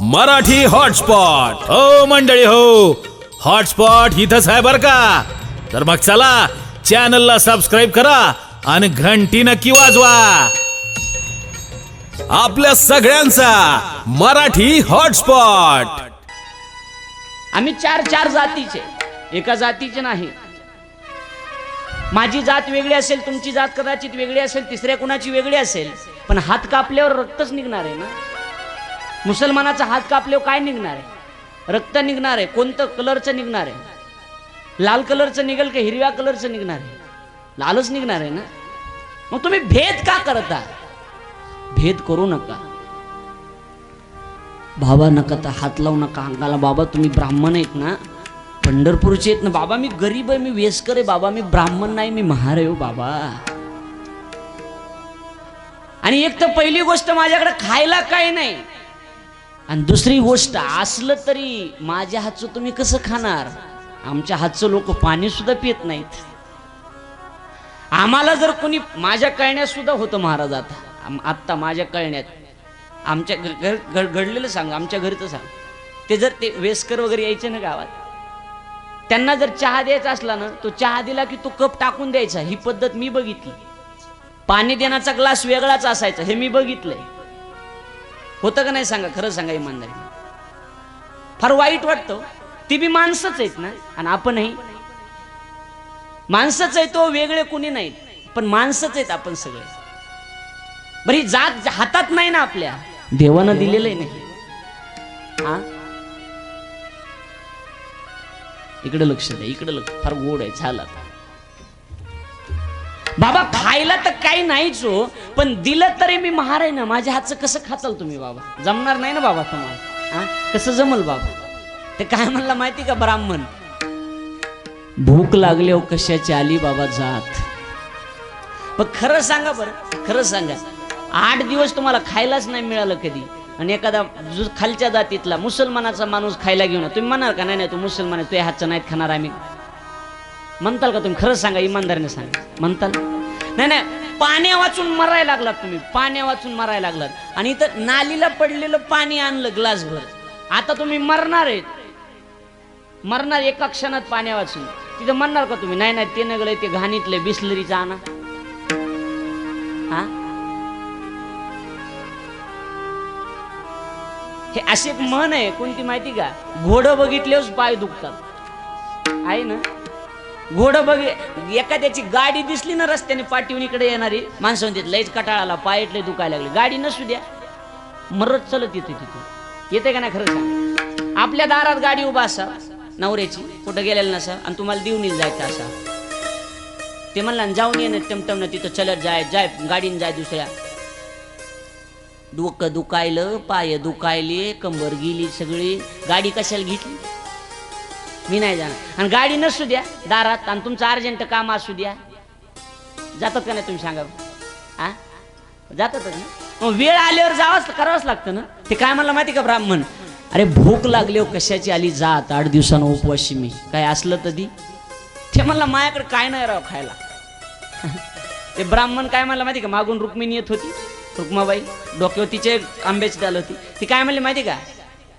Marathi hotspot हो मंडळी हो, हॉटस्पॉट इथंच आहे बर का. तर मग चला चॅनलला सबस्क्राईब करा आणि घंटी नक्की वाजवा. आपल्या सगळ्यांचा मराठी हॉटस्पॉट. आम्ही चार जातीचे, एका जातीचे नाही. माझी जात वेगळी असेल, तुमची जात कदाचित वेगळी असेल, तिसऱ्या कुणाची वेगळी असेल, पण हात कापल्यावर रक्तच निघणार आहे ना. मुसलमानाचा हात कापल्यावर काय निघणार आहे? रक्त निघणार आहे. कोणतं कलरचं निघणार आहे? लाल कलरचं निघेल का हिरव्या कलरचं निघणार आहे? लालच निघणार आहे ना. मग तुम्ही भेद का करता? भेद करू नका बाबा. नका तर हात लावू नका अंगाला. बाबा तुम्ही ब्राह्मण आहेत ना, पंढरपूरचे आहेत ना. बाबा मी गरीब आहे, मी वेस्कर आहे. बाबा मी ब्राह्मण नाही, मी महार आहे हो बाबा. आणि एक तर पहिली गोष्ट माझ्याकडे खायला काही नाही, आणि दुसरी गोष्ट असलं तरी माझ्या हातचं तुम्ही कसं खाणार? आमच्या हातचं लोक पाणी सुद्धा पित नाहीत. आम्हाला जर कोणी, माझ्या कळण्यात सुद्धा होतं महाराज, आत्ता माझ्या कळण्यात आमच्या घडलेलं सांग, आमच्या घरचं सांग. ते जर ते वेस्कर वगैरे यायचे ना गावात, त्यांना जर चहा द्यायचा असला ना, तो चहा दिला की तो कप टाकून द्यायचा. ही पद्धत मी बघितली. पाणी देण्याचा ग्लास वेगळाच असायचा, हे मी बघितलंय. होतं का नाही सांगा, खरं सांगा इमानदारी. फार वाईट वाटतं. ती बी माणसंच आहेत ना, आणि आपणही माणसंच आहे. तो वेगळे कुणी नाहीत, पण माणसंच आहेत आपण सगळे. बरी जात हातात नाही ना आपल्या, देवानं दिलेलं नाही. हा, इकडे लक्ष द्या, इकडे लक्ष. फार गोड आहे. झाला बाबा. खायला तर काही नाहीच हो, पण दिलं तरी मी महार आहे ना. माझ्या हातचं कसं खाचाल तुम्ही बाबा? जमणार नाही ना बाबा तुम्हाला. हा, कसं जमल बाबा? ते काय म्हणला माहिती का ब्राह्मण? भूक लागली हो कशाची आली बाबा जात. पण खरं सांगा बरं, खरं सांगा, 8 दिवस तुम्हाला खायलाच नाही मिळालं कधी, आणि एखादा जो खालच्या जातीतला मुसलमानाचा माणूस खायला घेऊन, तुम्ही म्हणाल का नाही नाही तू मुसलमान आहे, तुझ्या हातचं नाहीत खाणार आम्ही? म्हणताल का तुम्ही? खरं सांगा, इमानदारीने सांगा, म्हणताल? नाही नाही, पाण्या वाचून मरायला लागलात तुम्ही, पाण्या वाचून मरायला लागलात. आणि इथं नालीला पडलेलं पाणी आणलं ग्लासभर. आता तुम्ही मरणार आहेत, मरणार एका क्षणात पाण्या वाचून. तिथं म्हणणार का तुम्ही नाही नाही ते नगळे ते घाणीतले बिस्लरीचा आणा? हा, हे असे एक म्हण आहे, कोणती माहिती का? घोडं बघितल्यावर पाय दुखतात, आहे ना. घोडं एखाद्याची गाडी दिसली ना रस्त्याने पाठीवून इकडे येणारी, माणसं म्हणतात लयच कटाळाला, पायटले दुखायला लागले. गाडी नसू द्या, मरत चलत येते तिथून. येते का नाही खरं सांग? आपल्या दारात गाडी उभा असा नवऱ्याची, कुठं गेलेला नसा, आणि तुम्हाला देऊन येईल जायचं असा. ते म्हणला जाऊन ये ना टमटम, तिथं चलत जाय जाय गाडीने जाय दुसऱ्या. डोकं दुखायलं, पाय दुखायले, कंबर गेली सगळी. गाडी कशाला घेतली? मी नाही जाणार. आणि गाडी नसू द्या दारात, आणि तुमचं अर्जंट काम असू द्या, जातात का नाही तुम्ही सांगा? हा, जातात ना. मग वेळ आल्यावर जावंच, करावंच लागतं ना. ते काय म्हणलं माहिती का ब्राह्मण? अरे भूक लागली हो कशाची आली जात, 8 दिवसानं उपवाशी मी, काय असलं तरी. ते म्हणलं माझ्याकडे काय नाही राव खायला. ते ब्राह्मण काय म्हणलं माहिती का? मागून रुक्मिणी येत होती, रुक्माबाई, डोक्यावर तिचे आंब्याची डाल होती. ती काय म्हणली माहिती का?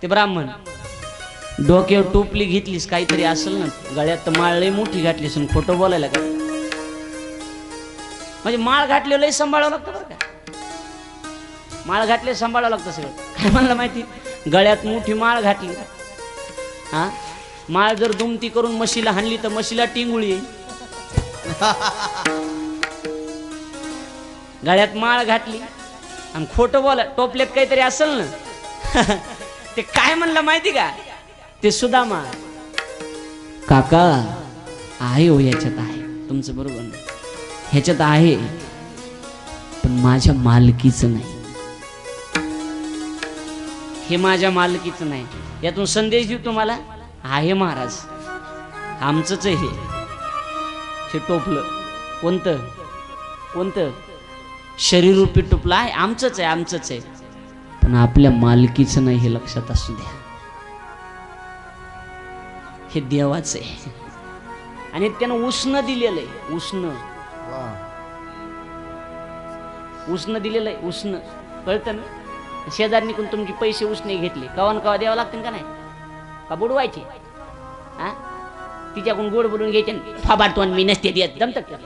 ते ब्राह्मण, डोक्यावर टोपली घेतलीस काहीतरी असेल ना, गळ्यात तर माळ लई मोठी घातलीस, खोटं बोलायला का? म्हणजे माळ घातले लई सांभाळावं लागतं बरं का. माळ घातले सांभाळावं लागतं सगळं. काय म्हणलं माहिती? गळ्यात मोठी माळ घातली, हा, माळ जर दुमती करून म्हशीला हाणली तर म्हशीला टिंगुळी येईल. गळ्यात माळ घातली आणि खोटं बोला, टोपल्यात काहीतरी असेल ना. ते काय म्हणलं माहिती का? ते सुदामा, काका आहे हो, ह्याच्यात आहे, तुमचं बरोबर नाही, ह्याच्यात आहे, पण माझ्या मालकीचं नाही. हे माझ्या मालकीचं नाही. यातून संदेश देऊ तुम्हाला, आहे महाराज, आमचंच आहे हे टोपलं. कोणतं कोणतं? शरीररूपी टोपलं आहे, आमचंच आहे, आमचंच आहे, पण आपल्या मालकीचं नाही, हे लक्षात असू द्या. हे देवाचं आहे. आणि त्यानं उष्ण दिलेलं आहे, उष्ण, उष्ण दिलेलं आहे, उष्ण, कळतं ना? शेजारणीकडून तुमचे पैसे उसने घेतले, कवान कवा द्यावं लागतील का नाही? का बुडवायचे? हा, तिच्याकडून गोड बोलून घ्यायचे, फाबाड तोंड मी नसते देत, जमतं का?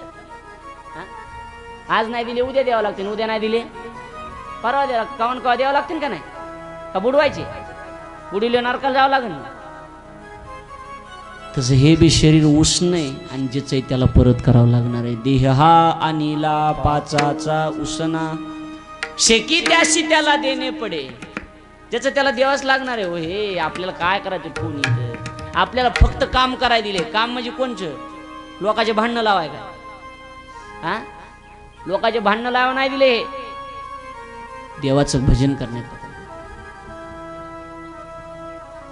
आज नाही दिले उद्या द्यावं लागतील, उद्या नाही दिले परवा द्यावं लागतं, कवान कवा द्यावं लागतील का नाही? का बुडवायचे? बुडीले नरकाला जावं लागेल. तसं हे बी शरीर उष्ण आहे आणि ज्याचं आहे त्याला परत करावं लागणार आहे. देह हा अनिला पाचाचा उसना, शेकी त्याशी त्याला देणे पडे. ज्याचं त्याला द्यावंच लागणार आहे. हो, हे आपल्याला काय करायचं फोन इथं? आपल्याला फक्त काम करायला दिले. काम म्हणजे कोणचं? लोकांचे भांडणं लावाय का? हा, लोकांचे भांडणं लावा नाही दिले, देवाचं भजन करण्यात.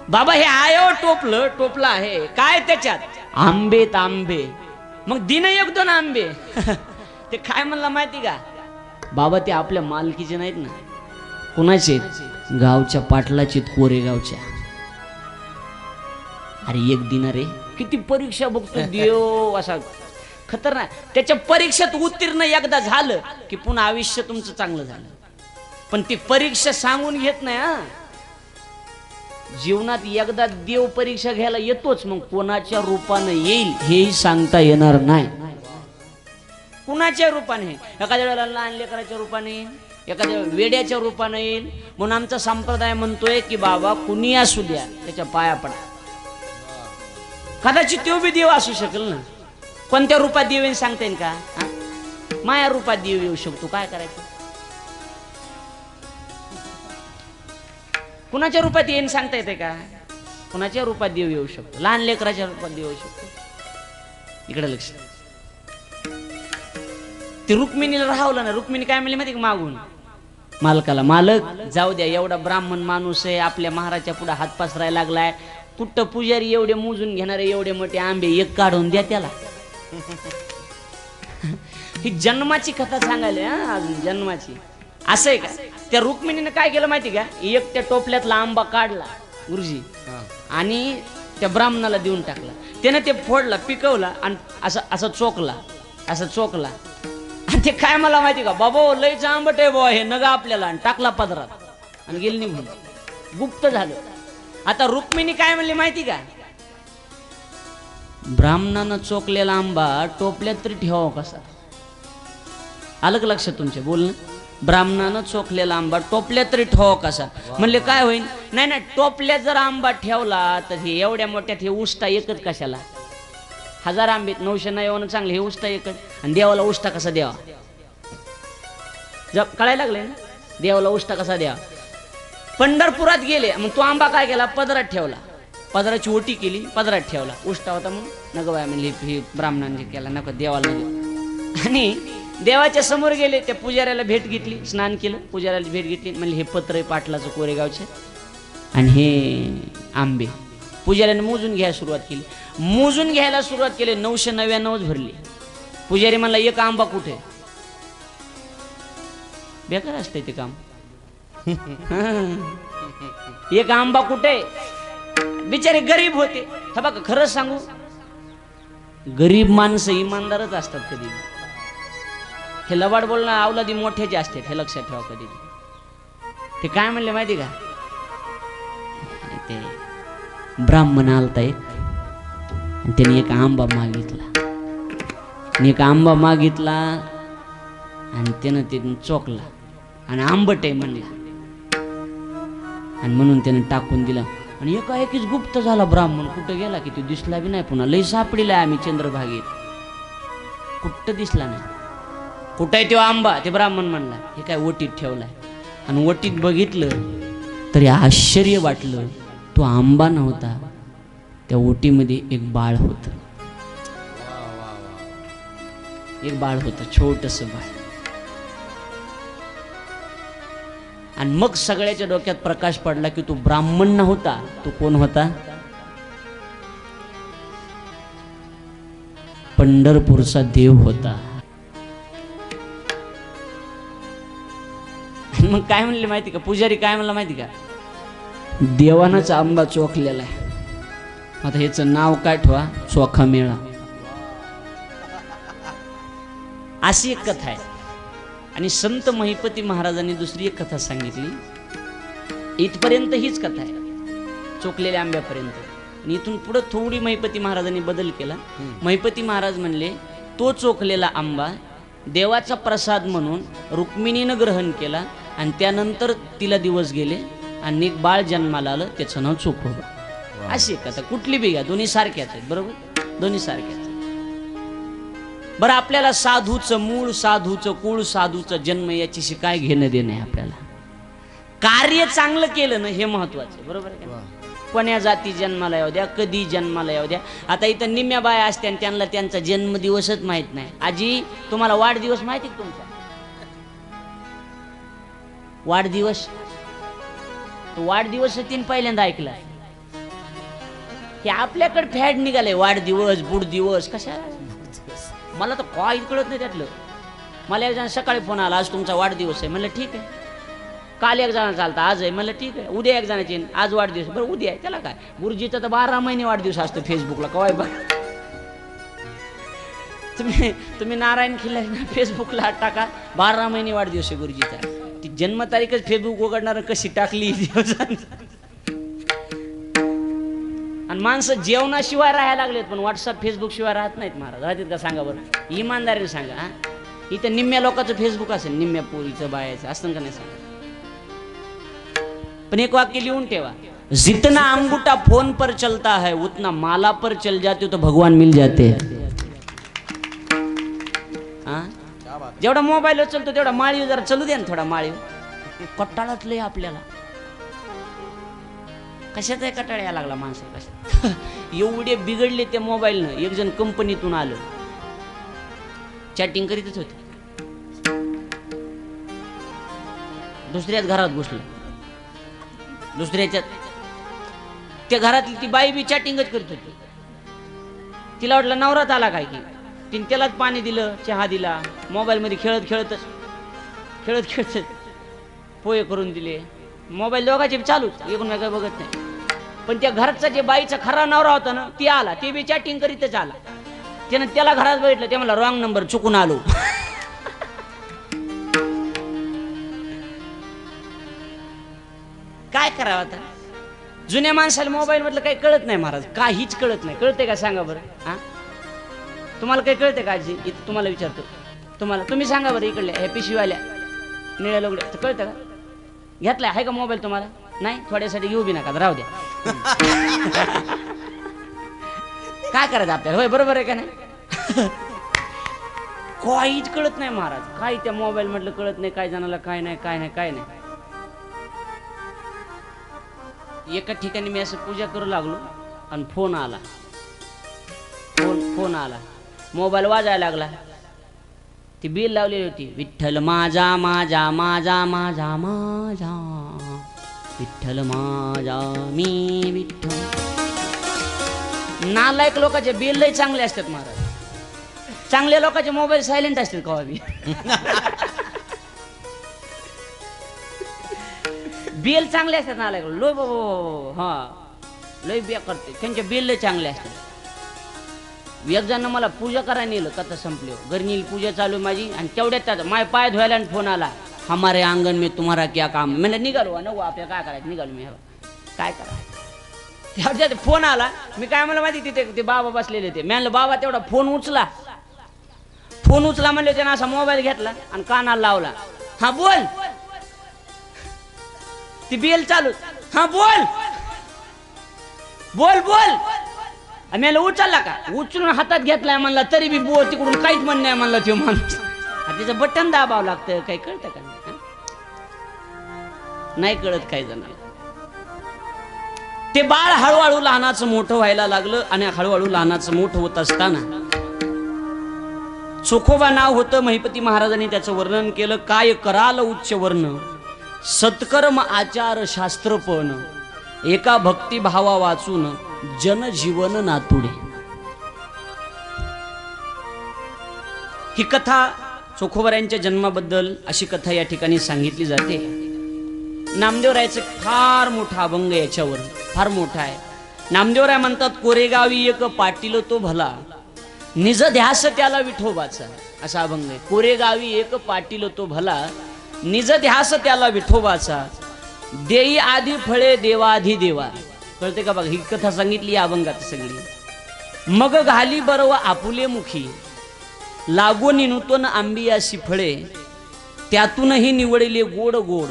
बाबा हे आयो टोपलं आहे काय त्याच्यात? आंबे तांबे. मग दिन एक दोन आंबे. ते काय म्हणला माहिती का बाबा? ते आपल्या मालकीचे नाहीत ना. कुणाचे? गावच्या पाटलाचे, कोरेगावच्या. अरे एक दिन रे, किती परीक्षा बघतो देव असा खतरनाक. त्याच्या परीक्षेत उत्तीर्ण एकदा झालं की पुन्हा आयुष्य तुमचं चांगलं झालं. पण ती परीक्षा सांगून घेत नाही. हा, जीवनात एकदा देव परीक्षा घ्यायला येतोच, मग कोणाच्या रूपानं येईल हेही सांगता येणार नाही. कुणाच्या रूपाने? एखाद्या वेळेला लहान लेकराच्या रूपाने येईल, एखाद्या वेड्याच्या रूपाने येईल. म्हणून आमचा संप्रदाय म्हणतोय की बाबा कुणी असू द्या त्याच्या पाया पडा. कदाचित तो बी देव असू शकेल ना. कोणत्या रूपात देव येईल सांगता येईल का? माया रूपात देव येऊ शकतो. काय करायचं? कुणाच्या रूपात येईन सांगता येते का? कुणाच्या रूपात देव येऊ शकतो? लहान लेकराच्या रूपात देव येऊ शकतो. इकडे लक्ष. ते रुक्मिणीला राहवलं ना. रुक्मिणी काय म्हणली माहिती का मागून मालकाला? मालक जाऊ द्या, एवढा ब्राह्मण माणूस आहे, आपल्या महाराजच्या पुढे हात पसरायला लागलाय. कुठं पुजारी एवढे मोजून घेणारे एवढे मोठे आंबे, एक काढून द्या त्याला. ही जन्माची कथा सांगायला. अजून जन्माची. असं आहे का? त्या रुक्मिणीने काय केलं माहिती का? एक त्या टोपल्यातला आंबा काढला गुरुजी आणि त्या ब्राह्मणाला देऊन टाकला. त्याने ते फोडला, पिकवला आणि असं चोकला. आणि ते काय मला माहिती का? बाबा लयच आंबट आहे बाबा हे, नगा आपल्याला. आणि टाकला पदरात आणि गेली निघून. गुप्त झालं. आता रुक्मिणी काय म्हणली माहिती का? ब्राह्मणानं चोकलेला आंबा टोपल्यात तरी ठेवावं कसा? आलं का लक्षात तुमच्या बोलणं? ब्राह्मणानं चोखलेला आंबा टोपल्यात तरी ठेवावं कसा? म्हणले काय होईल? नाही, टोपल्यात जर आंबा ठेवला तर हे एवढ्या मोठ्यात हे उष्टा एकच कशाला? 1000 आंबे 999 चांगले, हे उष्टा एकच. आणि देवाला उष्टा कसा द्यावा? जब कळायला लागले ना देवाला उष्टा कसा द्यावा. पंढरपुरात गेले, मग तो आंबा काय केला? पदरात ठेवला. पदराची ओटी केली, पदरात ठेवला. उष्टा होता म्हणून नग बाया म्हणली हे ब्राह्मणांनी केला, नको देवाला. आणि देवाच्या समोर गेले, त्या पुजाऱ्याला भेट घेतली, स्नान केलं, पुजाऱ्याला भेट घेतली. म्हणले हे पत्र आहे पाटलाचं कोरेगावचे आणि हे आंबे. पुजाऱ्याने मोजून घ्यायला सुरुवात केली. 999च भरली. पुजारी म्हणला एक आंबा कुठे? बेकार असते ते काम. एक आंबा कुठे? बिचारे गरीब होते. हा बघा, खरंच सांगू, गरीब माणसं इमानदारच असतात. कधी हे लबाड बोलणं अवलादी मोठ्याचे असतात, हे लक्षात ठेवा. कधी ते काय म्हणले माहिती का? ते ब्राह्मण आलता एक आणि त्याने एक आंबा मागितला आणि त्यानं ते चोकला आणि आंबट आहे म्हणला आणि म्हणून त्याने टाकून दिला. आणि एकाएकीच गुप्त झाला. ब्राह्मण कुठं गेला की तो दिसला बी नाही. पुन्हा लई सापडीला आम्ही चंद्रभागेत, कुठं दिसला नाही. कुठं आहे तो आंबा? ते ब्राह्मण म्हणला हे काय ओटीत ठेवलाय. आणि ओटीत बघितलं तरी आश्चर्य वाटलं. तो आंबा नव्हता, त्या ओटीमध्ये एक बाळ होतं. एक बाळ होतं, छोटस बाळ. आणि मग सगळ्याच्या डोक्यात प्रकाश पडला की तो ब्राह्मण नव्हता, तो कोण होता? पंढरपूरचा देव होता. मग काय म्हणले माहिती का? पुजारी काय म्हणला माहिती का? देवानाच आंबा चोखलेला आहे, आता ह्याचं नाव काय ठेवा? चोखा मेळा. अशी एक कथा आहे. आणि संत महिपती महाराजांनी दुसरी एक कथा सांगितली. इथपर्यंत हीच कथा आहे, चोखलेल्या आंब्यापर्यंत. आणि इथून पुढे थोडी महिपती महाराजांनी बदल केला. महिपती महाराज म्हणले तो चोखलेला आंबा देवाचा प्रसाद म्हणून रुक्मिणीनं ग्रहण केला आणि त्यानंतर तिला दिवस गेले आणि एक बाळ जन्माला आलं, त्याचं नाव चोखोबा. अशी एक कथा, कुठली बी घ्या, दोन्ही सारख्याच आहेत. बरोबर, दोन्ही सारख्याच. बरं, आपल्याला साधूचं मूळ, साधूचं कुळ, साधूचा जन्म याच्याशी काय घेणं देणं आहे आपल्याला. कार्य चांगलं केलं ना हे महत्वाचं. बरोबर आहे का? कोण्या जाती जन्माला येऊ द्या, कधी जन्माला येऊ द्या. आता इथं निम्म्या बाया असते आणि त्यांना त्यांचा जन्मदिवसच माहित नाही. आजी, तुम्हाला वाढदिवस माहिती आहे तुमचा? वाढदिवस, तो वाढदिवस तीन पहिल्यांदा ऐकला. हे आपल्याकडे फॅड निघाले, वाढदिवस, बुडदिवस. कशा, मला तर काही कळत नाही त्यातलं. मला एक जण सकाळी फोन आला, आज तुमचा वाढदिवस आहे. म्हणलं ठीक आहे. काल एक जण चालता, आज आहे. म्हणलं ठीक आहे. उद्या एक जणाची, आज वाढदिवस. बरं उद्या आहे, त्याला काय. गुरुजीचा तर 12 महिने वाढदिवस असतो फेसबुकला. कवाय बघ, तुम्ही नारायण खिल्लार फेसबुकला टाका, 12 महिने वाढदिवस आहे गुरुजीचा. ती जन्मतारीखच फेसबुक उघडणार कशी टाकली. आणि माणसं जेवणाशिवाय राहायला लागलेत, पण व्हॉट्सअप फेसबुक शिवाय राहत नाहीत. महाराज राहतात का सांगा बरं, इमानदारीने सांगा. हा, इथं निम्म्या लोकांचं फेसबुक असेल, निम्म्या पोरीचं बायाचं असतं का नाही सांगा. पण एक वाक्य लिहून ठेवा, जितना अंगूठा फोन पर चलता है उतना माला पर चल जाते हो तो भगवान मिल जाते. जेवढा मोबाईल चलतो तेवढा माळीव जरा चलू द्या ना, थोडा माळीव. कटाळातलंय आपल्याला. कशाचा आहे कटाळा यायला लागला माणसाला, कशा एवढे बिघडले त्या मोबाईलनं. एक जण कंपनीतून आलं, चॅटिंग करीतच होते, दुसऱ्याच घरात घुसलं. दुसऱ्याच्या त्या घरातली ती बाई बी चॅटिंगच करत होती. तिला वाटलं नवरात आला काय की, तिने त्यालाच पाणी दिलं, चहा दिला, मोबाईल मध्ये खेळत खेळत पोहे करून दिले. मोबाईल दोघांचे चालूच, एकूण काय बघत नाही. पण त्या घरचा जे बाईचा खरा नवरा होता ना, ती आला, ते बी चॅटिंग करीतच आला. त्यानं त्याला घरात बघितलं, ते मला रॉंग नंबर, चुकून आलो. काय करावं आता. जुन्या माणसाला मोबाईल मधलं काही कळत नाही महाराज, काहीच कळत नाही. कळते का सांगा बरं. हा, तुम्हाला काही कळते का आजी? इथं तुम्हाला विचारतो, तुम्ही सांगा बरं, इकडल्या ह्या पिशवीवाल्या निळ्या लोगड्या कळतं का? घेतलाय आहे का मोबाईल तुम्हाला? नाही, थोड्यासाठी घेऊ बी नका, राहू द्या. काय करायचं आपल्याला, होय बरोबर आहे का नाही? काहीच कळत नाही महाराज, काही त्या मोबाईल मधलं कळत नाही. काय जणाला काय नाही. एका ठिकाणी मी असं पूजा करू लागलो आणि फोन आला. मोबाईल वाजायला लागला. ती बिल लावलेली होती, विठ्ठल माझा माझा माझा माझा माझा विठ्ठल माझा मी विठ्ठल. नालायक लोकांचे बिल लय चांगले असतात महाराज. चांगल्या लोकांचे मोबाईल सायलेंट असतात कवा बी. बिल चांगले असतात नालायक लो बाबा. हा, लय बिया करते, त्यांचे बिल लय चांगले असतात. एक जण मला पूजा करायला नेलं, कथा संपली, घरी पूजा चालू माझी, आणि तेवढ्यात माझे पाय धुवायला आणि फोन आला, हमारे आंगण में तुम्हारा क्या काम. म्हणजे निघालो नको आपल्याला काय करायचं, निघालो मी काय करायचं. तेवढ्यात फोन आला. मी काय म्हणलं माहिती, तिथे ते बाबा बसलेले ते. मी म्हणलं बाबा तेवढा फोन उचला म्हणले. त्यानं असा मोबाईल घेतला आणि कानाला लावला. हा बोल, ती बेल चालू. हा बोल. मी उचलला का, उचलून हातात घेतलाय म्हणला, तरी बी बोल तिकडून काहीच म्हण नाही म्हणला. तो माणूस तिचं बटन दाबावं लागतं. काही कळतं का नाही कळत काही जणांना. ते बाळ हळूहळू लहानाचं मोठं व्हायला लागलं, आणि हळूहळू लहानाचं मोठं होत असताना चोखोबा नाव होतं. महिपती महाराजांनी त्याचं वर्णन केलं. काय कराल उच्च वर्ण, सत्कर्म आचार शास्त्रपण, एका भक्तिभावा वाचून जनजीवन नातुडे. ही कथा चोखोबारायांच्या जन्माबद्दल अशी कथा या ठिकाणी सांगितली जाते. नामदेवरायाचं फार मोठा अभंग याच्यावर, फार मोठा आहे. नामदेवराय म्हणतात, कोरेगावी एक पाटील तो भला, निज ध्यास त्याला विठोबाचा. असा अभंग आहे. कोरेगावी एक पाटील तो भला, निज ध्यास त्याला विठोबाचा, देई आधी फळे देवाधी देवा. कळते का बघा, ही कथा सांगितली अभंगात सगळी. मग घाली बरव आपुले मुखी, लागून नूतन आंबियासी फळे, त्यातूनही निवडले गोड गोड,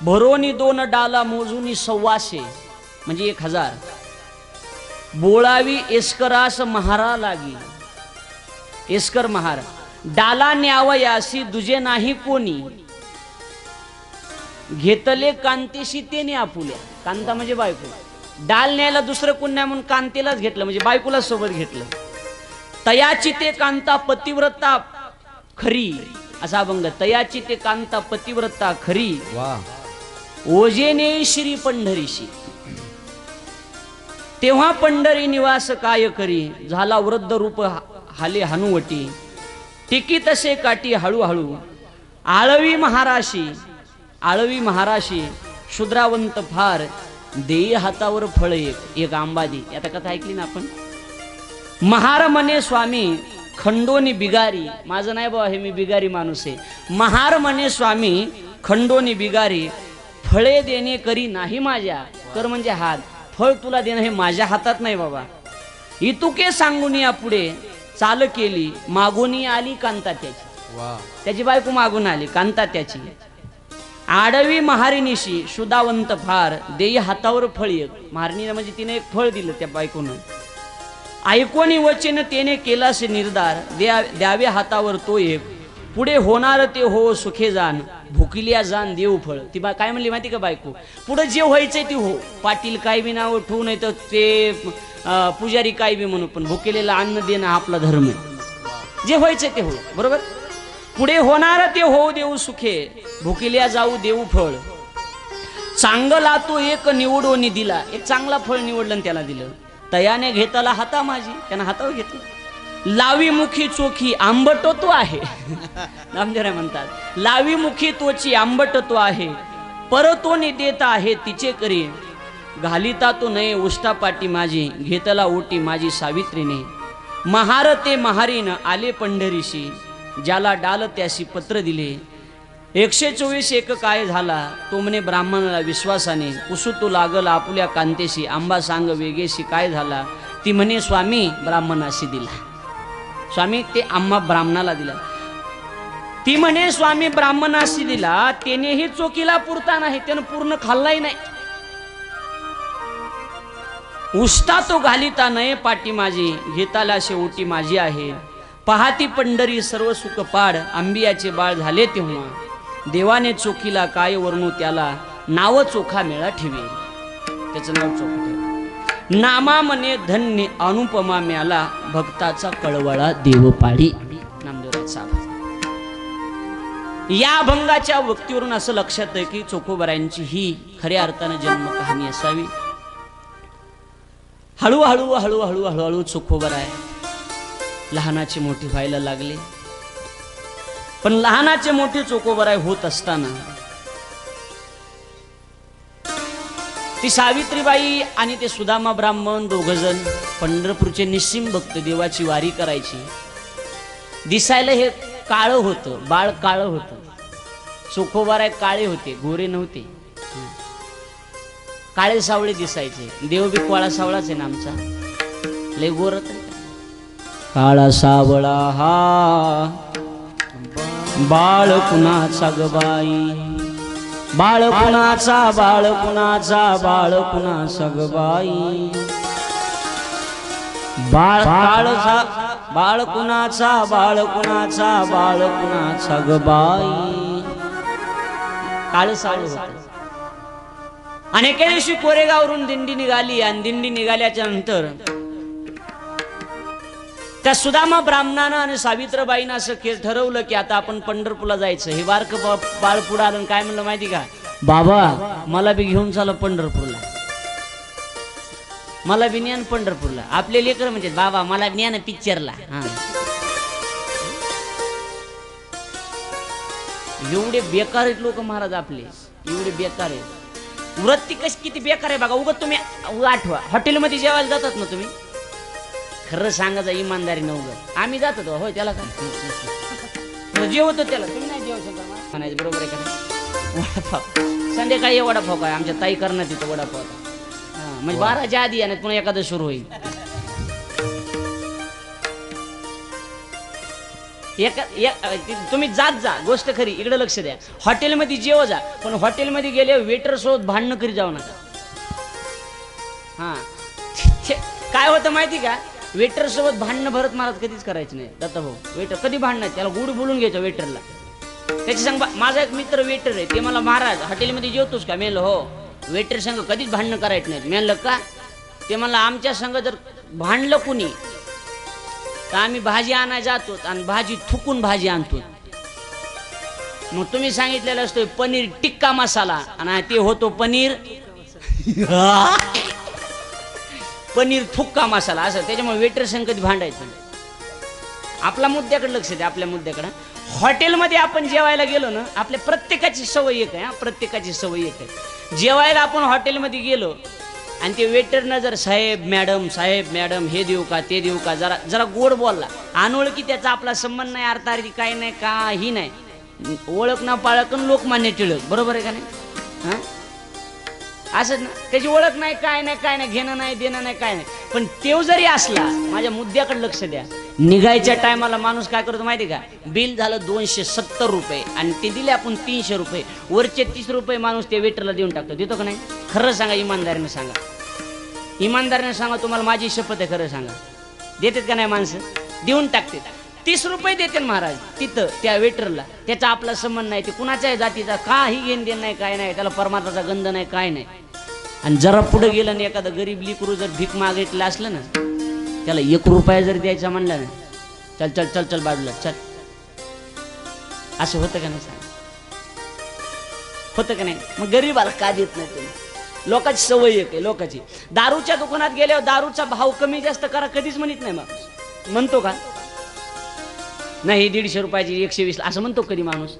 भरोनी 2 डाला मोजूनी 1,600 म्हणजे 1,000. बोळावी एस्करास महारा लागी, एस्कर महार, डाला न्यावयासी दुजे नाही कोणी, घेतले कांतेशी तेने आपुल्या. कांता म्हणजे बायको, डाल न्यायला दुसरं कोण नाही म्हणून कांतेलाच घेतलं, म्हणजे बायकोला सोबत घेतलं. तयाची ते कांता पतिव्रता खरी, असा अभंग. तयाची ते कांता पतिव्रता खरी, ओजेने श्री पंढरीशी, तेव्हा पंढरी निवास काय करी, झाला वृद्ध रूप हाले हनुवटी, टिकी तसे काठी हळूहळू, आळवी महाराशी, आळवी महाराशी, शुद्रावंत फार, देई हातावर फळ एक आंबा दे. आता कथा ऐकली ना आपण. महार म्हणे स्वामी खंडोनी बिगारी, माझं नाही बाबा हे, मी बिगारी माणूस आहे. महार म्हणे स्वामी खंडोनी बिगारी, फळे देणे करी नाही माझ्या, कर म्हणजे हात, फळ तुला देणं हे माझ्या हातात नाही बाबा. इतुके सांगून या पुढे चाल केली, मागून आली कांता त्याची. त्याची बायको मागून आली, कांता त्याची. आडवी महारिणीशी शुदावंत फार, देई हातावर फळ एक. महारिणीनं म्हणजे तिने एक फळ दिलं त्या बायकोनं. ऐकोनी वचन तेने केलासे निर्धार, द्यावे हातावर तो एक, पुढे होणार ते हो सुखे जाण, भुकिल्या जाण देऊ फळ. ती काय म्हणली माहिती का बायको, पुढे जे व्हायचंय ते हो, पाटील काय बी नाव ठेवू, नाही तर ते पुजारी काय बी म्हणू, पण भुकेलेला अन्न देणं आपला धर्म आहे. जे व्हायचंय ते हो, बरोबर. पुढे होणार ते हो देऊ सुखे, भुकिल्या जाऊ देऊ फळ. चांगला तो एक निवडून दिला, एक चांगला फळ निवडलं आणि त्याला दिलं. तयाने घेताला हाता माझी, त्यानं हातावर घेतलं. लावी मुखी चोखी आंबट तो आहे, नामदेव म्हणतात, लावी मुखी तोची आंबट तो आहे, परतोनी देत आहे तिचे करी, घालिता तो नये उष्टा पाटी माझी, घेतला ओटी माझी सावित्रीने. महार ते महारीन आले पंढरीशी, ज्याला डाल त्याशी पत्र दिले. 124 एक काय झाला, तो म्हणे ब्राह्मणाला विश्वासाने, उसू लागल आपुल्या कांतेशी, आंबा सांग वेगेशी काय झाला. ती म्हणे स्वामी ब्राह्मणाशी दिला. स्वामी ते आंबा ब्राह्मणाला दिला. ती म्हणे स्वामी ब्राह्मणाशी दिला, त्यानेही चोकीला पुरता नाही, त्यानं पूर्ण खाल्लाही नाही. उष्टा तो घालिता नये पाटी माझी, घेताला शेवटी माझी आहे. पहाती पंढरी सर्व सुख पाड, आंबियाचे बाळ झाले तेव्हा, देवाने चोखीला काय वर्णू त्याला, नाव चोखा मेळा ठेवे. त्याचं नाव चोखा ठेवे. नामा मने धन्य अनुपमा म्याला, भक्ताचा कळवळा देव पाडी. नामदेवराचा. या अभंगाच्या वक्तीवरून असं लक्षात आहे की चोखोबरायांची ही खऱ्या अर्थानं जन्म कहाणी असावी. हळूहळू हळूहळू हळूहळू चोखोबराय लहानाचे मोठे व्हायला लागले. पण लहानाचे मोठे चोखोबराय होत असताना ती सावित्रीबाई आणि ते सुदामा ब्राह्मण दोघजण पंढरपूरचे निस्सिम भक्त देवाची वारी करायची. दिसायला हे काळं होतं, बाळ काळं होतं. चोखोबराय काळे होते, गोरे नव्हते, काळे सावळे दिसायचे. देव बी काळा सावळाच आहे ना आमचा, लय गोर. काळा सावळा हा बाळ कुणाचा ग बाई, बाळ कुणाचा, बाळ कुणाचा, बाळ कुणाचा ग बाई, बाळ काळचा, बाळ कुणाचा, बाळ कुणाचा, बाळ कुणाचा ग बाई. काळ सावळ होत. आणि एके दिवशी कोरेगावरून दिंडी निघाली आणि दिंडी निघाल्याच्या नंतर त्या सुदामा ब्राह्मणानं आणि सावित्रीबाईनं असं ठरवलं की आता आपण पंढरपूरला जायचं. हे बारक बाळ पुढं आलं, काय म्हणलं माहिती का, बाबा मला बी घेऊन चाल पंढरपूरला, मला बी न्यान पंढरपूरला. आपले लेकर म्हणजे बाबा मला न्यान पिक्चरला. एवढे बेकार आहेत लोक महाराज आपले, एवढे बेकार आहेत. वृत्ती कशी किती बेकार आहे बघा. उगत तुम्ही आठवा, हॉटेलमध्ये जेवायला जातात ना तुम्ही, खरं सांगायचं इमानदारी नव्हतं, आम्ही जात होतो होय, त्याला काय जेवतो त्याला, तुम्ही नाही जेवू शकता म्हणायचं, बरोबर आहे का. संध्याकाळी वडापाव काय आमच्या ताई करणार तिथं वडापाव म्हणजे 12च्या आधी आणि पुन्हा एखादं सुरू होईल. तुम्ही जात जा, गोष्ट खरी, इकडे लक्ष द्या. हॉटेलमध्ये जेव जा, पण हॉटेलमध्ये गेले वेटर सोबत भांडणं करी जाऊ नका. हा काय होतं माहिती का, वेटर सोबत भांडणं भरत महाराज कधीच करायचं नाही. दत्ताभाऊ वेटर कधी भांडणं, त्याला गुड बोलून घ्यायचं वेटरला. त्याची सांग, माझा एक मित्र वेटर आहे, ते मला महाराज हॉटेलमध्ये जेवतोस का? मेल हो. वेटर संघ कधीच भांडणं करायचं नाही. मेलं का? ते मला आमच्या संघ जर भांडलं कुणी तर आम्ही भाजी आणायला जातो आणि भाजी थुकून भाजी आणतो. मग तुम्ही सांगितलेलं असतं पनीर टिक्का मसाला आणि ते होतो पनीर पनीर थुक्का मसाला असं. त्याच्यामुळे वेटर संघ कधी भांडायचं नाही. आपल्या मुद्द्याकडे लक्ष द्या, आपल्या मुद्द्याकडे. हॉटेलमध्ये आपण जेवायला गेलो ना, आपल्या प्रत्येकाची सवय एक आहे. प्रत्येकाची सवय एक आहे. जेवायला आपण हॉटेलमध्ये गेलो आणि ते वेटरनं जर साहेब मॅडम हे देऊ का ते देऊ का, जरा जरा गोड बोलला, अनोळखी त्याचा आपला संबंध नाही, अर्थार्थी काही नाही, काही नाही, ओळख ना पाळक लोकमान्य टिळक, बरोबर आहे का नाही? हा असंच ना, त्याची ओळख नाही, काय नाही, घेणं नाही देणं नाही, काय नाही. पण तेव जरी असला, माझ्या मुद्द्याकडे लक्ष द्या. निघायच्या टायमाला माणूस काय करतो माहिती का, बिल झालं 270 रुपये आणि ते दिले आपण 300 रुपये, वरचे 30 रुपये माणूस ते वेटरला देऊन टाकतो. देतो का नाही? खरं सांगा, इमानदारीने सांगा, इमानदारीने सांगा, तुम्हाला माझी शपथ आहे, खरं सांगा. देतात का नाही माणसं? देऊन टाकते. 30 रुपये देते महाराज तिथं त्या वेटरला. त्याचा आपला संबंध नाही, ते कुणाच्याही जातीचा काही घेण देण नाही, काय नाही, त्याला परमात्माचा गंध नाही, काय नाही. आणि जरा पुढे गेलं ना, एखादं गरीब लिकरू जर भीक मागितलं असलं ना, त्याला 1 रुपया जर द्यायचा म्हणलं ना, चल चल चल चल बाजूला चल, असं होतं का नाही? सांग, होतं का नाही? मग गरीबाला का देत नाही तुम्ही? लोकांची सवय एक आहे, लोकांची. दारूच्या दुकानात गेल्यावर दारूचा भाव कमी जास्त करा कधीच म्हणत नाही माणूस. म्हणतो का? नाही 150 रुपयाची 120 असं म्हणतो कधी माणूस?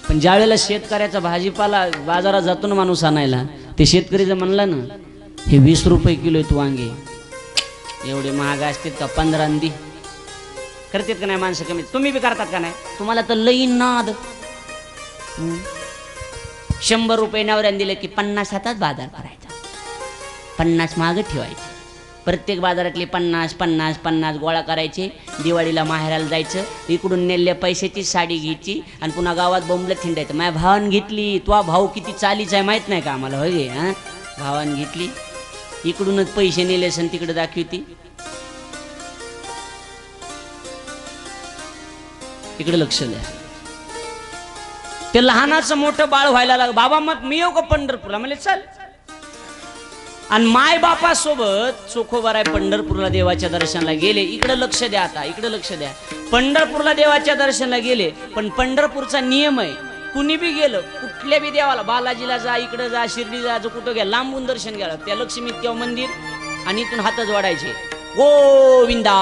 पण ज्या वेळेला शेतकऱ्याचा भाजीपाला बाजारात जातो ना माणूस आणायला, ते शेतकरी जर म्हणला ना, हे 20 रुपये किलो आहेत वांगे, एवढे महाग असतात का, 15 दी करतात का नाही माणसं? कमी तुम्ही बी करतात का नाही? तुम्हाला तर लई नाद. 100 रुपये नवऱ्याने दिले की 50 हातात बाजार करायचा, 50 मागं ठेवायचे. प्रत्येक बाजारातले 50 गोळा करायचे. दिवाळीला माहेराला जायचं, इकडून नेलेल्या पैशाची साडी घ्यायची आणि पुन्हा गावात बोंबलत हिंडायचं. माझ्या भावानं घेतली, तो भाऊ किती चालीचा आहे माहित नाही का आम्हाला? होय, हा भावानं घेतली, इकडूनच पैसे नेले सण तिकडे दाखवती. इकडे लक्ष द्या. ते लहानाचं मोठं बाळ व्हायला लागलं. बाबा मग मी येऊ का पंढरपूरला? म्हणजे चल. आणि माय बापासोबत चोखोबाराय पंढरपूरला देवाच्या दर्शनाला गेले. इकडे लक्ष द्या, आता इकडे लक्ष द्या. पंढरपूरला देवाच्या दर्शनाला गेले, पण पंढरपूरचा नियम आहे, कुणी बी गेलं कुठल्या बी देवाला, बालाजीला जा, इकडे जा, शिर्डी जा, कुठं घ्या, लांबून दर्शन घ्या. त्या लक्ष्मी तेव्हा मंदिर आणि इथून हात जोडायचे, गोविंदा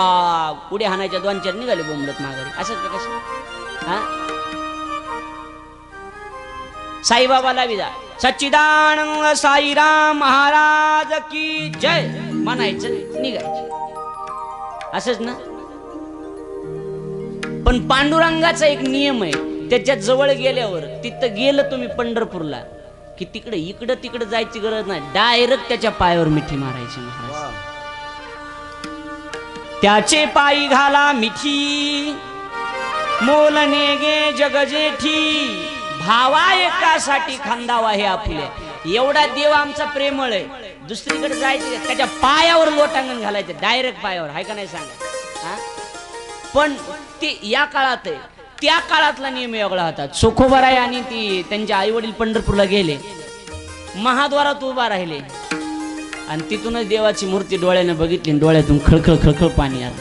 पुढे हाणायच्या, 2-4 निघाले बोंबलत माघारी. असंच का कसं? हा साईबाबाला बी जा, सच्चिदानंद साईराम महाराज की जय म्हणायचं, निघायचं. असंच ना. पण पांडुरंगाचा एक नियम आहे, त्याच्या जवळ गेल्यावर, तिथं गेलं तुम्ही पंढरपूरला की तिकडे इकडं तिकडे जायची गरज नाही, डायरेक्ट त्याच्या पायावर मिठी मारायची. महाराज त्याचे पायी घाला मिठी, मोलने गे जग जेठी, भावा एकासाठी खांदावा हे आपल्या. एवढा देव आमचा प्रेमळ आहे, दुसरीकडे जायचं त्याच्या पायावर लोटांगण घालायचं, डायरेक्ट पायावर. आहे का नाही सांगा? पण ते या काळात आहे, त्या काळातला नियम वेगळा होता. चोखोबाराय आणि ती त्यांचे आई वडील पंढरपूरला गेले, महाद्वारात उभा राहिले आणि तिथूनच देवाची मूर्ती डोळ्याने बघितली, डोळ्यातून खळखळ खळखळ पाणी आलं.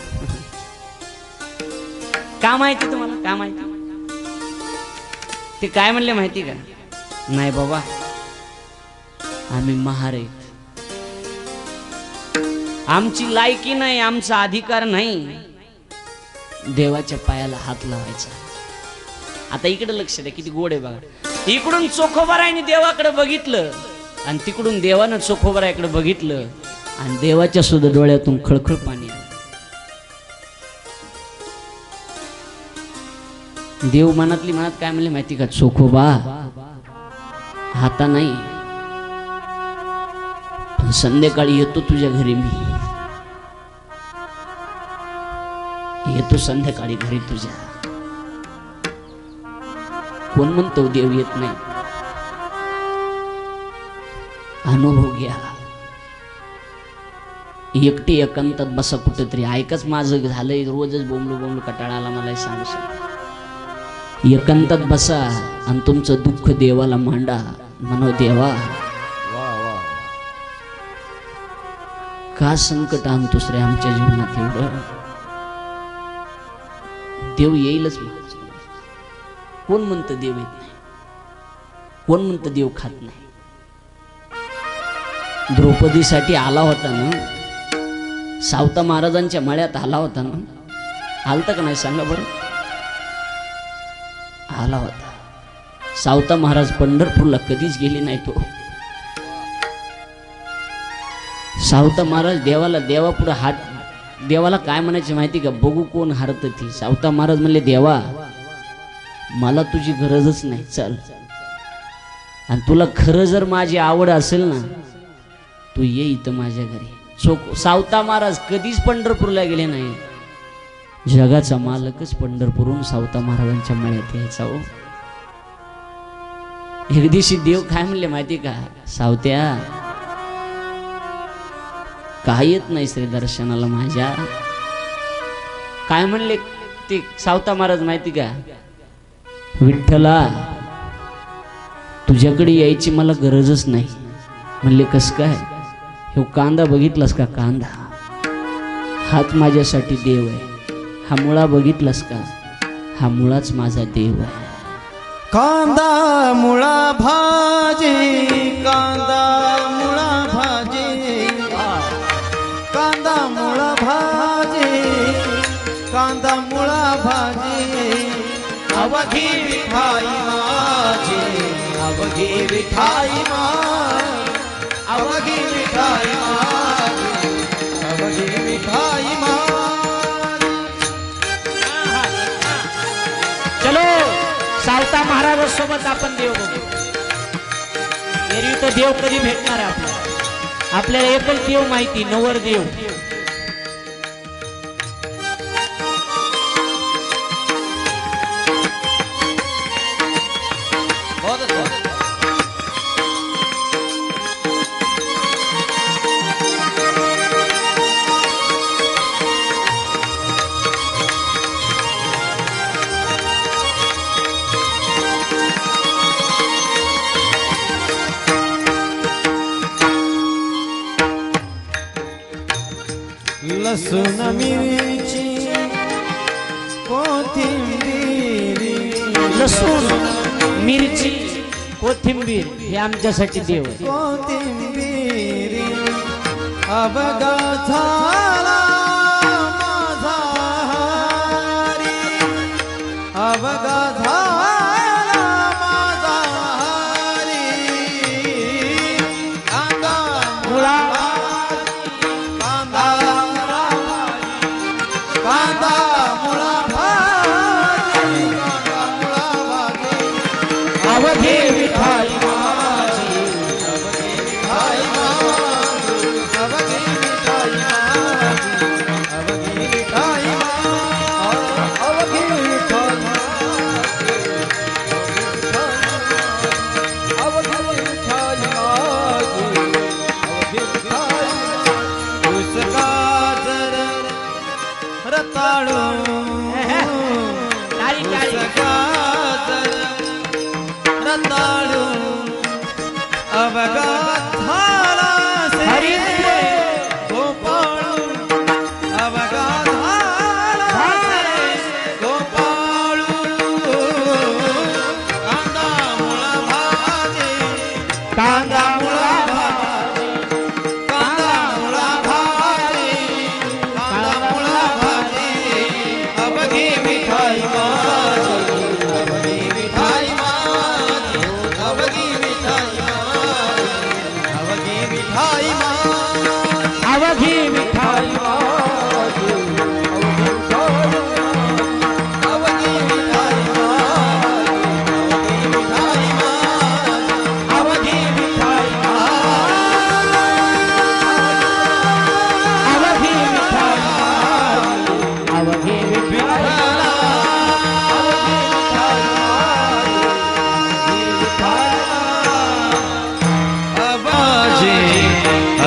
का माहिती तुम्हाला? का माहिती? ते काय म्हणले माहिती का? नाही बाबा, आम्ही महार आहेत, आमची लायकी नाही, आमचा अधिकार नाही देवाच्या पायाला हात लावायचा. आता इकडे लक्ष द्या, किती गोड आहे बघा. इकडून चोखोबारायने देवाकडे बघितलं आणि तिकडून देवानं चोखोबारायकडे बघितलं आणि देवाच्या सुद्धा डोळ्यातून खळखळ पाणी आलं. देव मनातली मनात काय म्हणले माहिती का? चोखोबा आता नाही, पण संध्याकाळी येतो तुझ्या घरी. मी येतो संध्याकाळी घरी तुझ्या. कोण म्हणतो देव येत नाही? अनुभव घ्या. एकटी एकांतात बसा कुठेतरी. ऐकच माझं झालंय, रोजच बोंबलू बोंबलू कटाळा आला मला. सांग एकांतात बसा आणि तुमचं दुःख देवाला मांडा. म्हणो देवा, का संकट आणतोस रे आमच्या जीवनात एवढं? देव येईलच. कोण म्हणतं देव येत नाही? कोण म्हणतं देव खात नाही? द्रौपदीसाठी आला होता ना, सावता महाराजांच्या मळ्यात आला होता ना. आलता का नाही सांगा बरं? आला होता. सावता महाराज पंढरपूरला कधीच गेले नाही. तो सावता महाराज देवापुढे हात, देवाला काय म्हणायचे माहिती का? बघू कोण हरत ती. सावता महाराज म्हणले, देवा मला तुझी गरजच नाही, चल. आणि तुला खरं जर माझी आवड असेल ना, तू ये इथं माझ्या घरी. सावता महाराज कधीच पंढरपूरला गेले नाही. जगाचा मालकच पंढरपूरहून सावता महाराजांच्या मळ्यात यायचा. हो, एक दिवशी देव काय म्हणले माहिती का? सावत्या, काय येत नाही श्री दर्शनाला माझ्या? काय म्हणले ते सावता महाराज माहिती का? विठ्ठला, तुझ्याकडे यायची मला गरजच नाही. म्हणले कस काय? हे कांदा बघितलास का? कांदा हाच माझ्यासाठी देव आहे. हा मुळा बघितलास का? हा मुळाच माझा देव आहे. कांदा मुळा भाजी, कांदा मुळा भाजी, कांदा मुळा भाजी, कांदा मुळा भाजी. अवघी विठाई माझी, अवघी विठाई माझी, अवघी विठाई माझी, अवघी विठाई माझी. चलो सावता महाराजांसोबत आपण देव बघू. एरवी तो देव कधी भेटणार आहे आपल्याला? आपल्याला एकच देव माहिती, नवर देव. लसूण मिरची कोथिंबीर, लसूण मिरची कोथिंबीर हे आमच्यासाठी देव आहे. कोथिंबीर अवघा झाला माझा हरी, अवघा झाला माझा हरी. कांदा मुळा कांदा मुळा भाजी, कांदा मुळा भाजी. अवघी विठाई माझी, अवघी विठाई माझी, अवघी विठाई माझी, अवघी विठाई माझी, अवघी विठाई माझी, अवघी विठाई माझी, अवघी विठाई माझी. ऊस गाजर रताळू, टाळी टाळी. गाजर रताळू अवघा झाला हरी से गोपाळू, अवघा झाला से गोपाळू. कांदा मुळा भाजी, कांदा मुळा भाजी, कांदा मुळा भाजी, कांदा मुळा भाजी. अवघी मिठाई माझी, अवघी मिठाई माझी, अवघी मिठाई माझी, अवघी मिठाई माझी, अवघी विठाई अवघी मिठाई माझी, अवघी मिठाई माझी,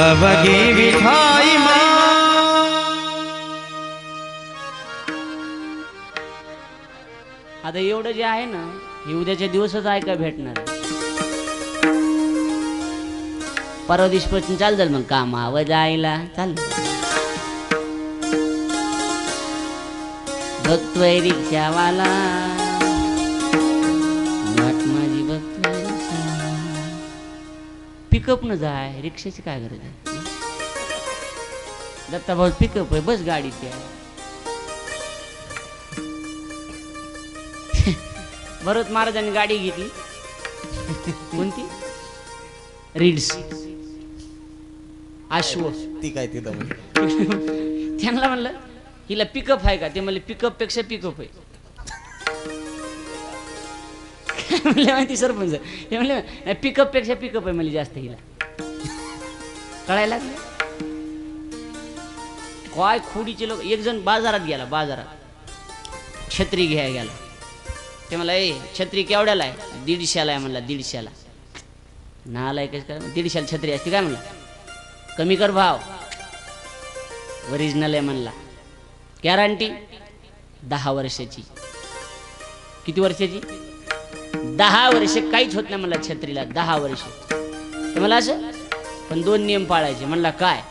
अवघी विठाई मा आता एवढं जे आहे ना हे उद्याच्या दिवसच ऐका भेटणार. परवा दिवशीपासून चाल जाईल मग कामावर जायला चाल. बघतोय रिक्षावाला वाट माझी बघतोय पिकअप न जाय रिक्षाची काय गरज आहे. दत्ता भाऊ पिकअप आहे बस गाडी त्या भरत महाराजांनी गाडी घेतली कोणती रीड्स अश्व ती काय तिथं त्यांना म्हणलं हिला पिकअप आहे का ते म्हणले पिकअप पेक्षा पिकअप आहे. म्हणले माहिती सरपंच हे म्हणले पिकअप पेक्षा पिकअप आहे म्हणजे जास्त हिला कळायला लागले. काय खोडीचे लोक. एक जण बाजारात गेला बाजारात छत्री घ्यायला गेला. ते मला ए छत्री केवढ्याला आहे 150ला आहे म्हणला 150ला. नालाय कसं काय 150ला छत्री असते काय म्हणला कमी कर भाव ओरिजिनल आहे म्हणला. गॅरंटी 10 वर्षाची. किती वर्षाची 10 वर्ष काहीच होत नाही म्हणला छत्रीला 10 वर्ष. ते मला असं पण 2 नियम पाळायचे म्हणला काय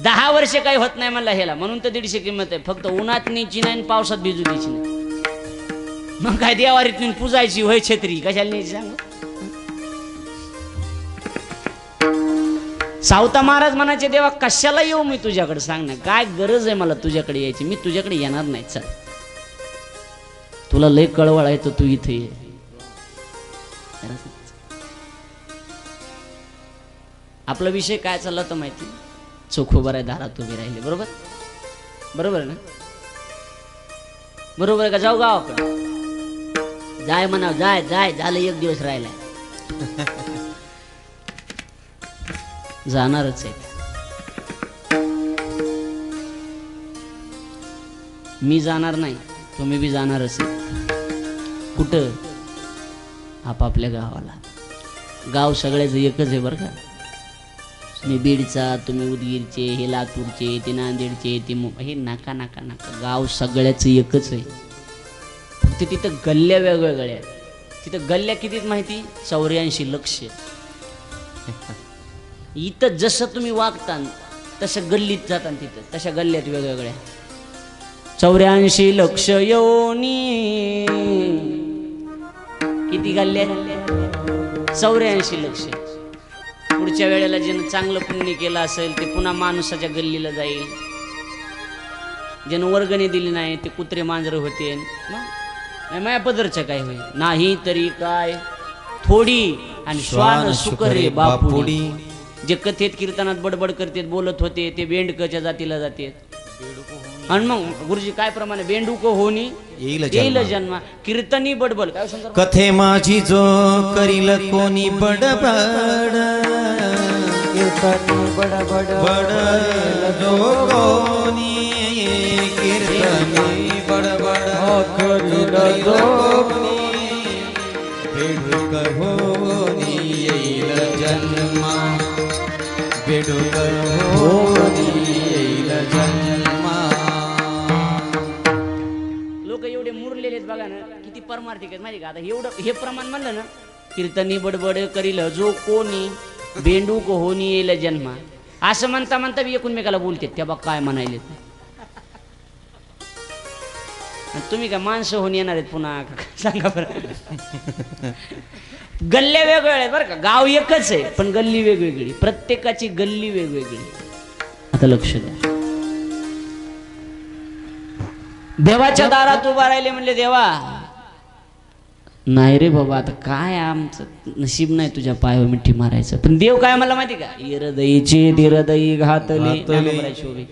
10 वर्ष काही होत नाही म्हणला ह्याला म्हणून तर 150 किंमत आहे. फक्त उन्हात न्यायची नाही आणि पावसात भिजू द्यायची नाही. मग काय देवारीत नेऊन पुजायची होय छत्री कशाला न्यायची सांग. सावता महाराज म्हणायचे देवा कशाला येऊ मी तुझ्याकडे सांग ना काय गरज आहे मला तुझ्याकडे यायची. मी तुझ्याकडे येणार नाही चल तुला लय कळवळ आहे तर तू इथे ये. आपला विषय काय चालला तर माहिती चोखोबर आहे दारात उभी राहिले बरोबर बरोबर ना बरोबर का. जाऊ गावाकडे जाय म्हणा जाय जाय झालं 1 दिवस राहिलाय जाणारच आहे. मी जाणार नाही तुम्ही बी जाणारच आहे. कुठं आपापल्या गावाला. गाव सगळ्याचं एकच आहे बरं का. मी बीडचा तुम्ही उदगीरचे हे लातूरचे ते नांदेडचे ते हे नाका नाका नाका गाव सगळ्याचं एकच आहे. फक्त तिथं गल्ल्या वेगवेगळ्या आहेत. तिथं गल्ल्या कितीच माहिती 84 लक्ष. इथं जसं तुम्ही वागता तसं गल्लीत जाता तिथं तशा गल्ल्यात वेगवेगळ्या 84 लक्ष योनी. किती गल्ल्या 84 लक्ष. पुढच्या वेळेला ज्यानं चांगलं पुण्य केलं असेल ते पुन्हा माणसाच्या गल्लीला जाईल. ज्यानं वर्गणी दिली नाही ते कुत्रे मांजर होते. माया पदरचं काय होईल नाही तरी काय थोडी आणि श्वान सुकरे बापुडी. जे कथेत कीर्तनात बडबड करतात बोलत होते ते बेंडकच्या जातीला जातात. आणि मग गुरुजी काय प्रमाणे बेंडूक होणी येईल जन्मा कीर्तनी बडबड काय कथे माझी जो करील कोणी बडबड कीर्तनी बडबड जो कोणी कीर्तनी बडबड करील जो बेडूक होणी येईल जन्मा बेडूक होणी येईल जन्मा. लोक एवढे मुरलेले आहेत बघा ना किती परमार्थिक आहेत माहिती का. आता एवढं हे प्रमाण म्हणलं ना कीर्तनी बडबड करील जो कोणी बेंडूक होणी येईल जन्मा असं म्हणता म्हणता बी एकमेकाला बोलतात त्या बघ काय म्हणायले. तुम्ही काय माणसं होऊन येणार आहेत पुन्हा सांगा बरं. गल्ल्या वेगवेगळ्या आहेत बरं का. गाव एकच आहे पण गल्ली वेगवेगळी. प्रत्येकाची गल्ली वेगवेगळी. आता लक्ष द्या. देवाच्या दारात उभा राहिले म्हणले देवा नाही रे बाबा आता काय आमचं नशीब नाही तुझ्या पायावर मिठी मारायचं. पण देव काय म्हणला माहिती का हृदयीचे हृदयी घातले शोभे.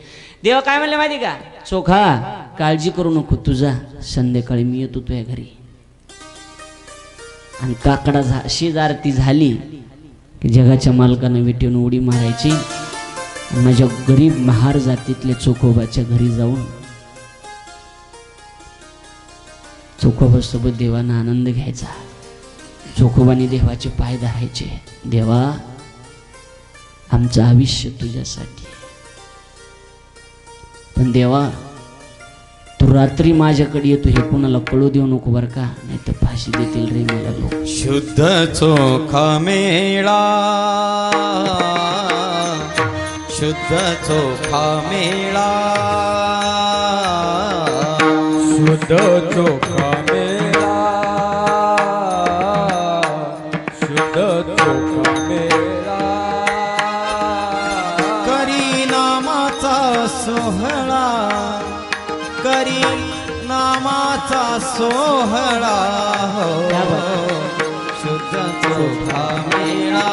देव काय म्हणले माहिती का चोखा काळजी करू नको तुझा संध्याकाळी मी येतो तुझ्या घरी. आणि काकडा शेजारती झाली की जगाच्या मालकानं विटेन उडी मारायची. माझ्या गरीब महार जातीतल्या चोखोबाच्या घरी जाऊन चोखोबासोबत देवानं आनंद घ्यायचा. चोखोबाने देवाचे पाय धरायचे. देवा आमचं आयुष्य तुझ्यासाठी. पण देवा तू रात्री माझ्याकडे येतो हे कोणाला कळू देऊ नको बर का, नाही तर फाशी देतील रे मला लोक. शुद्ध चोखा मेळा, शुद्ध चोखा मेळा, शुद्ध चोखा मेला, शुद्ध चोखा मेला, करी नामाचा सोहळा, करी नामाचा सोहळा हो. शुद्ध चोखा मेळा,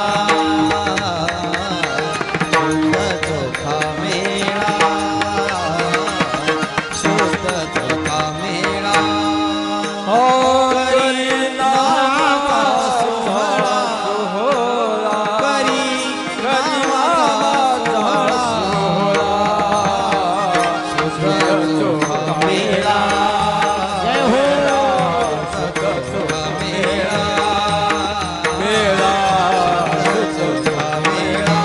शुद्ध चोखा मेळा, शुद्ध चोखा मेळा, करी नामाचा सोहळा, करी नामाचा सोहळा, शुद्ध चोखा मेळा, जय हो. शुद्ध चोखा मेळा, मेला, चोखा मेळा.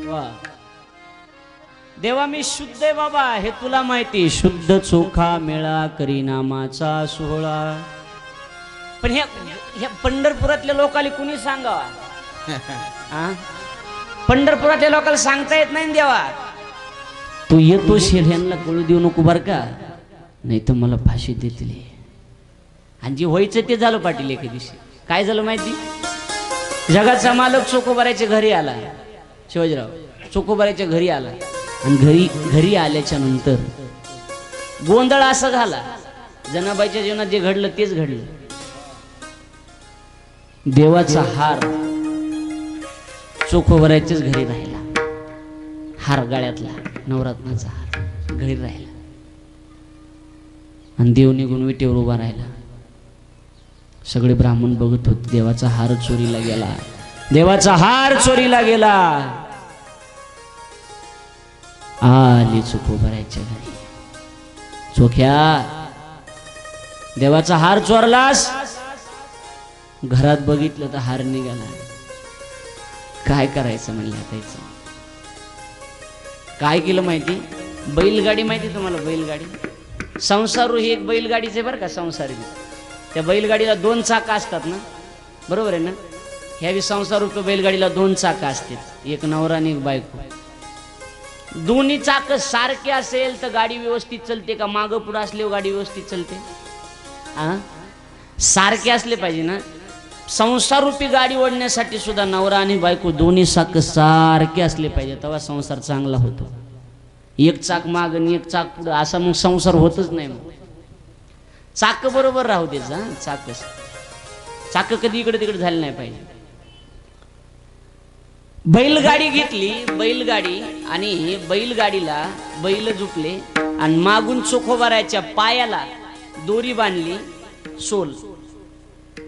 वा. देवा मी शुद्ध आहे बाबा हे तुला माहिती. शुद्ध चोखा मेळा करी नामाचा सोहळा. पण ह्या पंढरपुरातल्या लोकांना कुणी सांगावा आ? पंढरपुरातल्या लोकांना सांगता येत नाही ना देवा. तू येतो शेल ह्यांना कळू देऊ नको बर का, नाही तर मला फाशी देतील. आणि जे व्हायचं ते झालं पाटील. एके दिवशी काय झालं माहिती, जगाचा मालक चोकोबाराच्या घरी आला. शिवाजीराव चोकोबाराच्या घरी आला आणि घरी आल्याच्या नंतर गोंधळ असा झाला, जनाबाईच्या जीवनात जे घडलं तेच घडलं. देवाचा हार चोखोबाराच्याच घरी राहिला. हार गळ्यातला नवरत्नाचा हार घरी राहिला आणि देव निघून विटेवर उभा राहिला. सगळे ब्राह्मण बघत होते. देवाचा हार चोरीला गेला, देवाचा हार चोरीला गेला. आली चोखोबाराच्या घरी. चोख्या देवाचा हार चोरलास. घरात बघितलं तर हार निघाला. काय करायचं म्हणलं त्याचं. काय केलं माहिती, बैलगाडी माहिती तुम्हाला, बैलगाडी संसारू ही एक बैलगाडीच आहे बरं का. संसारी त्या बैलगाडीला 2 चाकं असतात ना, बरोबर आहे ना. ह्यावी संसारू बैलगाडीला 2 चाकं असतात, एक नवरा आणि एक बायको. दोन्ही चाकं सारखे असेल तर गाडी व्यवस्थित चालते का, मागं पुढं असल्यावर गाडी व्यवस्थित चालते. सारखे असले पाहिजे ना. संसारूपी गाडी ओढण्यासाठी सुद्धा नवरा आणि बायको दोन्ही चाक सारखे असले पाहिजे, तेव्हा संसार चांगला होतो. एक चाक माग आणि एक चाक पुढं असा मग संसार होतच नाही. मग चाक बरोबर राहू देच. चाक कधी इकडे तिकडे झाले नाही पाहिजे. बैलगाडी घेतली, बैलगाडी, आणि बैलगाडीला बैल झुकले आणि मागून चोखोबाराच्या पायाला दोरी बांधली, सोल,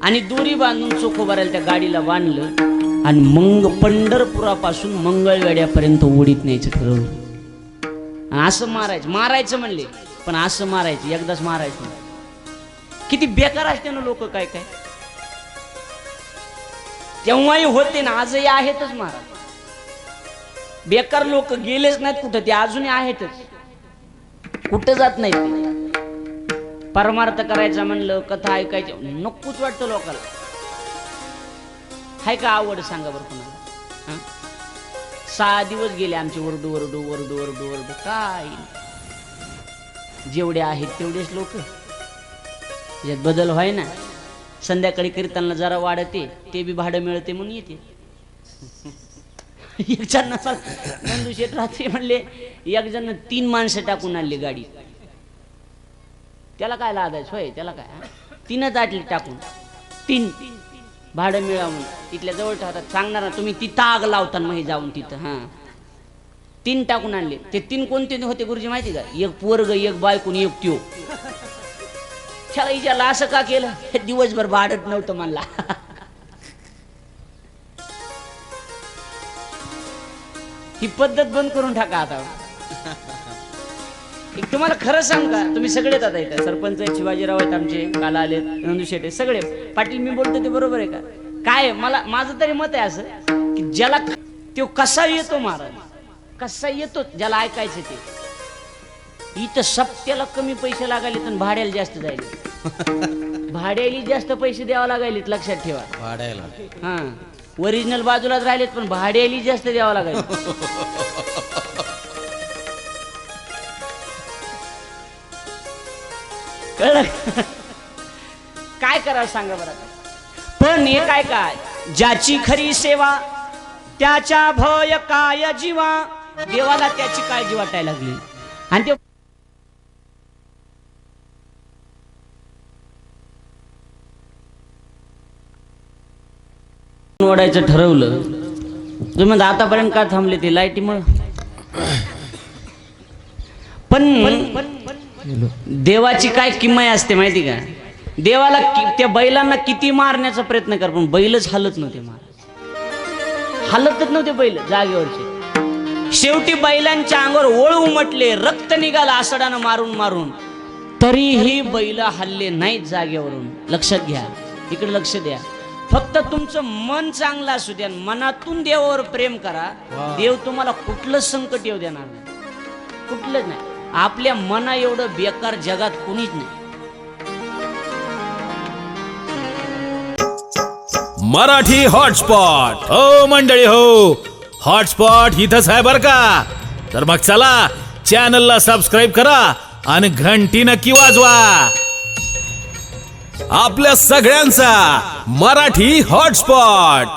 आणि दोरी बांधून चोखोबाराला त्या गाडीला बांधलं आणि मग पंढरपुरापासून मंगळवेड्यापर्यंत ओढीत न्यायचं ठरवलं. आणि असं मारायचं म्हणले, पण असं मारायचं, एकदाच मारायचं. किती बेकार असते ना लोक, काय काय तेव्हाही होते ना, आजही आहेतच महाराज. बेकार लोक गेलेच नाहीत कुठं, ते अजूनही आहेतच, कुठं जात नाहीत. परमार्थ करायचा म्हणलं, कथा ऐकायचं नकोच वाटतं लोकांना. हाय का आवड सांगा बरं कोणाला. 6 दिवस गेले आमचे ओरडू ओरडू ओरडू ओरडू ओरडू. काय जेवढे आहेत तेवढेच लोक, यात बदल व्हाय ना. संध्याकाळी कीर्तनला जरा वाढते, ते बी भाडं मिळते म्हणून येते. एक जण नंदुशेठ रात्री म्हणले, एक जण 3 माणसं टाकून आणली गाडी. त्याला काय लादायचं होय, त्याला काय 3च आटली टाकून, 3 भाडं मिळा म्हणून. तिथल्या जवळ ठेवतात, सांगणार ना तुम्ही तिथं आग लावता मग जाऊन तिथं. 3 टाकून आणले. ते 3 कोणते होते गुरुजी माहिती का, एक पोरग, एक बायकून, एक त्यो. त्याला हिच्याला असं का केलं, दिवसभर भाडत नव्हतं म्हणला. ही पद्धत बंद करून टाका आता. एक तुम्हाला खरं सांग का, तुम्ही सगळेच आता इथं सरपंच आहेत, शिवाजीराव आहेत आमचे, काल आले, नंदू शेटे सगळे. पाटील मी बोलतो ते बरोबर आहे का? काय मला माझं तरी मत आहे असं की ज्याला तो कसा येतो महाराज, कसा येतो ज्याला ऐकायचं ते. इथं सप्त्याला कमी पैसे लागायले तर भाड्याला जास्त जायले. भाड्याला जास्त पैसे द्यावा लागायले, लक्षात ठेवा. भाड्याला हा ओरिजिनल बाजूलाच राहिलेत पण भाड्याला जास्त द्यावा लागायले. कळलं? काय करावं सांगा बरं. पण हे काय ज्याची खरी सेवा त्याच्या भय काय जीवा. देवाला त्याची काळजी वाटायला लागली आणि ते ओढायचं ठरवलं. तुम्ही म्हणता आतापर्यंत का थांबले ते लाईटीमुळे. पण देवाची काय किंमत असते माहिती का? देवाला त्या बैलांना किती मारण्याचा प्रयत्न कर पण बैलच हलत नव्हते. महाराज हलतच नव्हते बैल जागेवरचे. शेवटी बैलांच्या अंगावर ओळ उमटले, रक्त निघालं आसडानं मारून मारून, तरीही बैल हल्ले नाहीत जागेवरून. लक्षात घ्या, इकडे लक्ष द्या. फक्त तुमचं मन चांगलं असू द्या, मनातून देवावर प्रेम करा. देव तुम्हाला कुठलंच संकट येऊ देणार नाही, कुठलंच नाही. आपल्या मना एवढं बेकार जगात कोणीच नाही. मराठी हॉटस्पॉट हो मंडळी हो, हॉटस्पॉट इथंच आहे बर का. तर मग चला चॅनलला सबस्क्राईब करा आणि घंटी नक्की वाजवा. आपल्या सगळ्यांचा मराठी हॉटस्पॉट.